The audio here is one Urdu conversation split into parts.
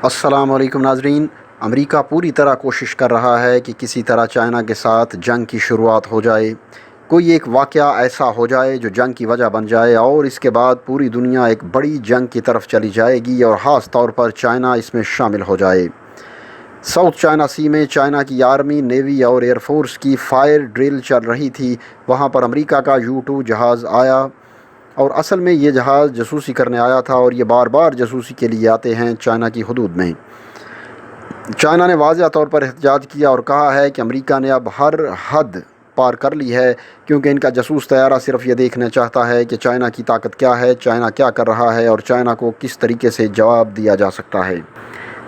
السلام علیکم ناظرین۔ امریکہ پوری طرح کوشش کر رہا ہے کہ کسی طرح چائنا کے ساتھ جنگ کی شروعات ہو جائے، کوئی ایک واقعہ ایسا ہو جائے جو جنگ کی وجہ بن جائے اور اس کے بعد پوری دنیا ایک بڑی جنگ کی طرف چلی جائے گی اور خاص طور پر چائنا اس میں شامل ہو جائے۔ ساؤتھ چائنا سی میں چائنا کی آرمی، نیوی اور ایئر فورس کی فائر ڈرل چل رہی تھی۔ وہاں پر امریکہ کا U-2 جہاز آیا اور اصل میں یہ جہاز جاسوسی کرنے آیا تھا اور یہ بار بار جاسوسی کے لیے آتے ہیں چائنا کی حدود میں۔ چائنا نے واضح طور پر احتجاج کیا اور کہا ہے کہ امریکہ نے اب ہر حد پار کر لی ہے، کیونکہ ان کا جاسوس طیارہ صرف یہ دیکھنا چاہتا ہے کہ چائنا کی طاقت کیا ہے، چائنا کیا کر رہا ہے اور چائنا کو کس طریقے سے جواب دیا جا سکتا ہے۔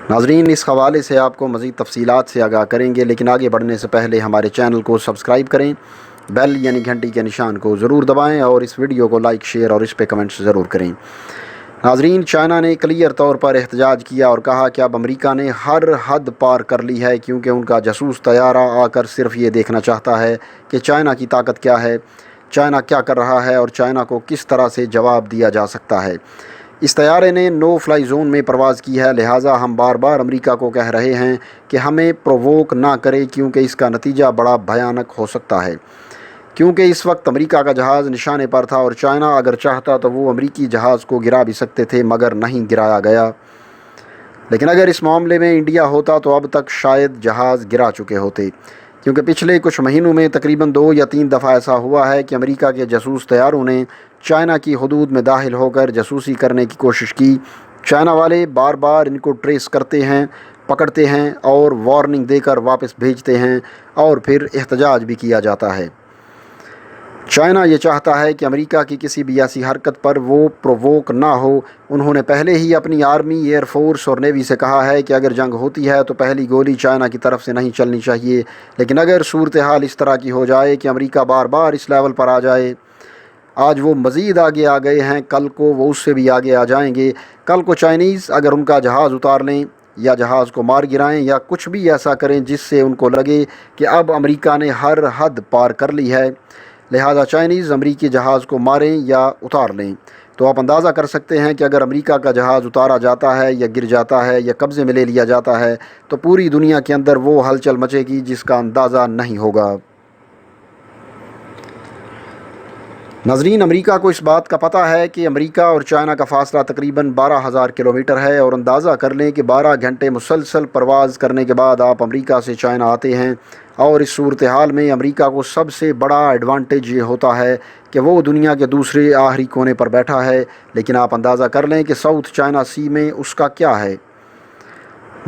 ناظرین، اس حوالے سے آپ کو مزید تفصیلات سے آگاہ کریں گے، لیکن آگے بڑھنے سے پہلے ہمارے چینل کو سبسکرائب کریں، بیل یعنی گھنٹی کے نشان کو ضرور دبائیں اور اس ویڈیو کو لائک، شیئر اور اس پہ کمنٹس ضرور کریں۔ ناظرین، چائنا نے کلیئر طور پر احتجاج کیا اور کہا کہ اب امریکہ نے ہر حد پار کر لی ہے، کیونکہ ان کا جاسوس طیارہ آ کر صرف یہ دیکھنا چاہتا ہے کہ چائنا کی طاقت کیا ہے، چائنا کیا کر رہا ہے اور چائنا کو کس طرح سے جواب دیا جا سکتا ہے۔ اس طیارے نے نو فلائی زون میں پرواز کی ہے، لہٰذا ہم بار بار امریکہ کو کہہ رہے ہیں کہ ہمیں پرووک نہ کرے، کیونکہ اس کا نتیجہ بڑا بھیانک ہو سکتا ہے۔ کیونکہ اس وقت امریکہ کا جہاز نشانے پر تھا اور چائنا اگر چاہتا تو وہ امریکی جہاز کو گرا بھی سکتے تھے، مگر نہیں گرایا گیا۔ لیکن اگر اس معاملے میں انڈیا ہوتا تو اب تک شاید جہاز گرا چکے ہوتے، کیونکہ پچھلے کچھ مہینوں میں تقریباً 2 یا 3 دفعہ ایسا ہوا ہے کہ امریکہ کے جاسوس طیاروں نے چائنا کی حدود میں داخل ہو کر جاسوسی کرنے کی کوشش کی۔ چائنا والے بار بار ان کو ٹریس کرتے ہیں، پکڑتے ہیں اور وارننگ دے کر واپس بھیجتے ہیں اور پھر احتجاج بھی کیا جاتا ہے۔ چائنا یہ چاہتا ہے کہ امریکہ کی کسی بھی ایسی حرکت پر وہ پرووک نہ ہو۔ انہوں نے پہلے ہی اپنی آرمی، ایئر فورس اور نیوی سے کہا ہے کہ اگر جنگ ہوتی ہے تو پہلی گولی چائنا کی طرف سے نہیں چلنی چاہیے، لیکن اگر صورتحال اس طرح کی ہو جائے کہ امریکہ بار بار اس لیول پر آ جائے، آج وہ مزید آگے آ گئے ہیں، کل کو وہ اس سے بھی آگے آ جائیں گے۔ کل کو چائنیز اگر ان کا جہاز اتار لیں یا جہاز کو مار گرائیں یا کچھ بھی ایسا کریں جس سے ان کو لگے کہ اب امریکہ نے ہر حد پار کر لی ہے، لہذا چائنیز امریکی جہاز کو ماریں یا اتار لیں، تو آپ اندازہ کر سکتے ہیں کہ اگر امریکہ کا جہاز اتارا جاتا ہے یا گر جاتا ہے یا قبضے میں لے لیا جاتا ہے تو پوری دنیا کے اندر وہ ہلچل مچے گی جس کا اندازہ نہیں ہوگا۔ ناظرین، امریکہ کو اس بات کا پتہ ہے کہ امریکہ اور چائنا کا فاصلہ تقریباً 12,000 کلومیٹر ہے، اور اندازہ کر لیں کہ 12 گھنٹے مسلسل پرواز کرنے کے بعد آپ امریکہ سے چائنا آتے ہیں، اور اس صورتحال میں امریکہ کو سب سے بڑا ایڈوانٹیج یہ ہوتا ہے کہ وہ دنیا کے دوسرے آخری کونے پر بیٹھا ہے۔ لیکن آپ اندازہ کر لیں کہ ساؤتھ چائنا سی میں اس کا کیا ہے۔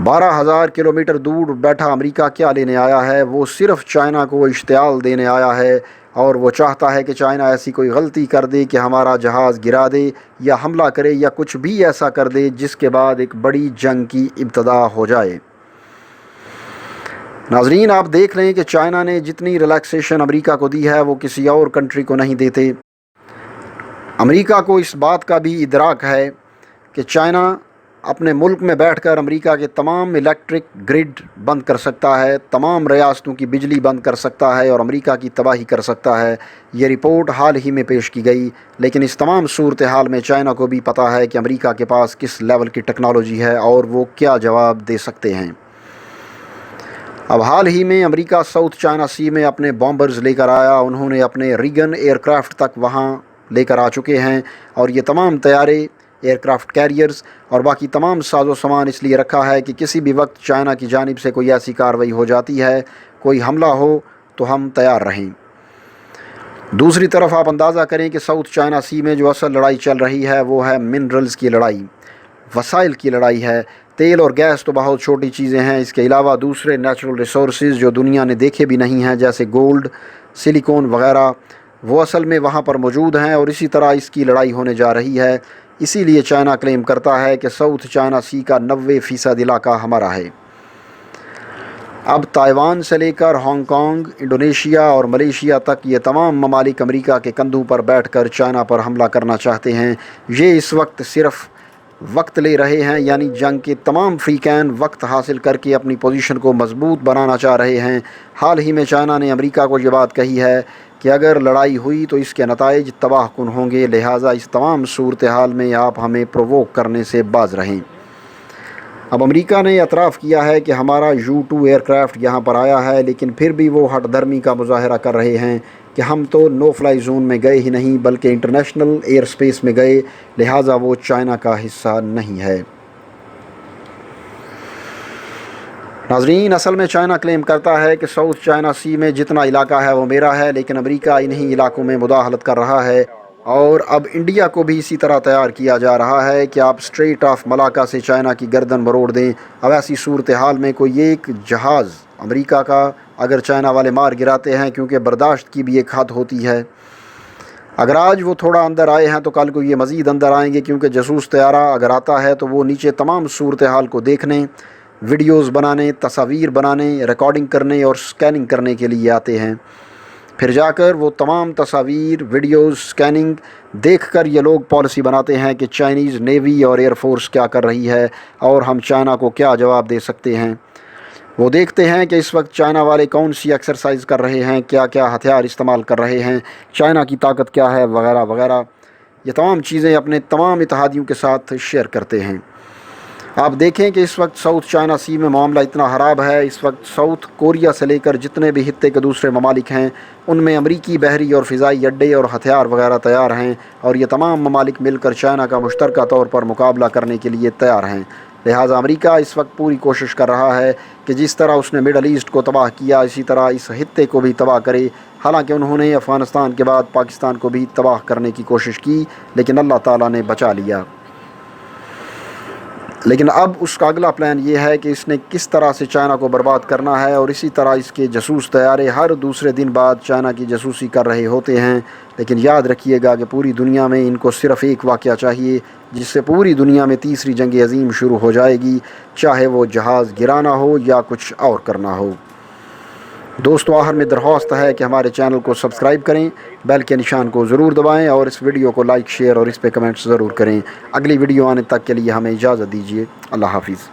12,000 کلومیٹر دور بیٹھا امریکہ کیا لینے آیا ہے؟ وہ صرف چائنا کو اشتعال دینے آیا ہے، اور وہ چاہتا ہے کہ چائنا ایسی کوئی غلطی کر دے کہ ہمارا جہاز گرا دے یا حملہ کرے یا کچھ بھی ایسا کر دے جس کے بعد ایک بڑی جنگ کی ابتدا ہو جائے۔ ناظرین، آپ دیکھ لیں کہ چائنا نے جتنی ریلیکسیشن امریکہ کو دی ہے وہ کسی اور کنٹری کو نہیں دیتے۔ امریکہ کو اس بات کا بھی ادراک ہے کہ چائنا اپنے ملک میں بیٹھ کر امریکہ کے تمام الیکٹرک گرڈ بند کر سکتا ہے، تمام ریاستوں کی بجلی بند کر سکتا ہے اور امریکہ کی تباہی کر سکتا ہے۔ یہ رپورٹ حال ہی میں پیش کی گئی، لیکن اس تمام صورتحال میں چائنا کو بھی پتہ ہے کہ امریکہ کے پاس کس لیول کی ٹیکنالوجی ہے اور وہ کیا جواب دے سکتے ہیں۔ اب حال ہی میں امریکہ ساؤتھ چائنا سی میں اپنے بامبرز لے کر آیا، انہوں نے اپنے ریگن ایئر کرافٹ تک وہاں لے کر آ چکے ہیں، اور یہ تمام طیارے، ایئر کرافٹ کیریئرز اور باقی تمام ساز و سامان اس لیے رکھا ہے کہ کسی بھی وقت چائنا کی جانب سے کوئی ایسی کارروائی ہو جاتی ہے، کوئی حملہ ہو تو ہم تیار رہیں۔ دوسری طرف آپ اندازہ کریں کہ ساؤتھ چائنا سی میں جو اصل لڑائی چل رہی ہے وہ ہے منرلز کی لڑائی، وسائل کی لڑائی ہے۔ تیل اور گیس تو بہت چھوٹی چیزیں ہیں، اس کے علاوہ دوسرے نیچرل ریسورسز جو دنیا نے دیکھے بھی نہیں ہیں جیسے گولڈ، سلیکون وغیرہ، وہ اصل میں وہاں پر موجود ہیں، اور اسی طرح اس کی لڑائی ہونے جا رہی ہے۔ اسی لیے چائنا کلیم کرتا ہے کہ ساؤتھ چائنا سی کا 90% علاقہ ہمارا ہے۔ اب تائیوان سے لے کر ہانگ کانگ، انڈونیشیا اور ملیشیا تک یہ تمام ممالک امریکہ کے کندھوں پر بیٹھ کر چائنا پر حملہ کرنا چاہتے ہیں۔ یہ اس وقت صرف وقت لے رہے ہیں، یعنی جنگ کے تمام فریقین وقت حاصل کر کے اپنی پوزیشن کو مضبوط بنانا چاہ رہے ہیں۔ حال ہی میں چائنا نے امریکہ کو یہ بات کہی ہے کہ اگر لڑائی ہوئی تو اس کے نتائج تباہ کن ہوں گے، لہٰذا اس تمام صورتحال میں آپ ہمیں پرووک کرنے سے باز رہیں۔ اب امریکہ نے اعتراف کیا ہے کہ ہمارا U-2 ایئرکرافٹ یہاں پر آیا ہے، لیکن پھر بھی وہ ہٹ دھرمی کا مظاہرہ کر رہے ہیں کہ ہم تو نو فلائی زون میں گئے ہی نہیں بلکہ انٹرنیشنل ایئر سپیس میں گئے، لہٰذا وہ چائنا کا حصہ نہیں ہے۔ ناظرین، اصل میں چائنا کلیم کرتا ہے کہ ساؤتھ چائنا سی میں جتنا علاقہ ہے وہ میرا ہے، لیکن امریکہ انہی علاقوں میں مداخلت کر رہا ہے، اور اب انڈیا کو بھی اسی طرح تیار کیا جا رہا ہے کہ آپ اسٹریٹ آف ملاکا سے چائنا کی گردن مروڑ دیں۔ اب ایسی صورتحال میں کوئی ایک جہاز امریکہ کا اگر چائنا والے مار گراتے ہیں، کیونکہ برداشت کی بھی ایک حد ہوتی ہے، اگر آج وہ تھوڑا اندر آئے ہیں تو کل کو یہ مزید اندر آئیں گے، کیونکہ جاسوس طیارہ اگر آتا ہے تو وہ نیچے تمام صورتحال کو دیکھنے، ویڈیوز بنانے، تصاویر بنانے، ریکارڈنگ کرنے اور سکیننگ کرنے کے لیے آتے ہیں۔ پھر جا کر وہ تمام تصاویر، ویڈیوز، سکیننگ دیکھ کر یہ لوگ پالیسی بناتے ہیں کہ چائنیز نیوی اور ایئر فورس کیا کر رہی ہے اور ہم چائنا کو کیا جواب دے سکتے ہیں۔ وہ دیکھتے ہیں کہ اس وقت چائنا والے کون سی ایکسرسائز کر رہے ہیں، کیا کیا ہتھیار استعمال کر رہے ہیں، چائنا کی طاقت کیا ہے، وغیرہ وغیرہ۔ یہ تمام چیزیں اپنے تمام اتحادیوں کے ساتھ شیئر کرتے ہیں۔ آپ دیکھیں کہ اس وقت ساؤتھ چائنا سی میں معاملہ اتنا خراب ہے، اس وقت ساؤتھ کوریا سے لے کر جتنے بھی خطے کے دوسرے ممالک ہیں ان میں امریکی بحری اور فضائی اڈے اور ہتھیار وغیرہ تیار ہیں، اور یہ تمام ممالک مل کر چائنا کا مشترکہ طور پر مقابلہ کرنے کے لیے تیار ہیں۔ لہٰذا امریکہ اس وقت پوری کوشش کر رہا ہے کہ جس طرح اس نے مڈل ایسٹ کو تباہ کیا اسی طرح اس خطے کو بھی تباہ کرے۔ حالانکہ انہوں نے افغانستان کے بعد پاکستان کو بھی تباہ کرنے کی کوشش کی، لیکن اللہ تعالیٰ نے بچا لیا۔ لیکن اب اس کا اگلا پلان یہ ہے کہ اس نے کس طرح سے چائنا کو برباد کرنا ہے، اور اسی طرح اس کے جاسوس طیارے ہر دوسرے دن بعد چائنا کی جاسوسی کر رہے ہوتے ہیں۔ لیکن یاد رکھیے گا کہ پوری دنیا میں ان کو صرف ایک واقعہ چاہیے جس سے پوری دنیا میں تیسری جنگ عظیم شروع ہو جائے گی، چاہے وہ جہاز گرانا ہو یا کچھ اور کرنا ہو۔ دوستو، آخر میں درخواست ہے کہ ہمارے چینل کو سبسکرائب کریں، بیل کے نشان کو ضرور دبائیں اور اس ویڈیو کو لائک، شیئر اور اس پہ کمنٹس ضرور کریں۔ اگلی ویڈیو آنے تک کے لیے ہمیں اجازت دیجیے۔ اللہ حافظ۔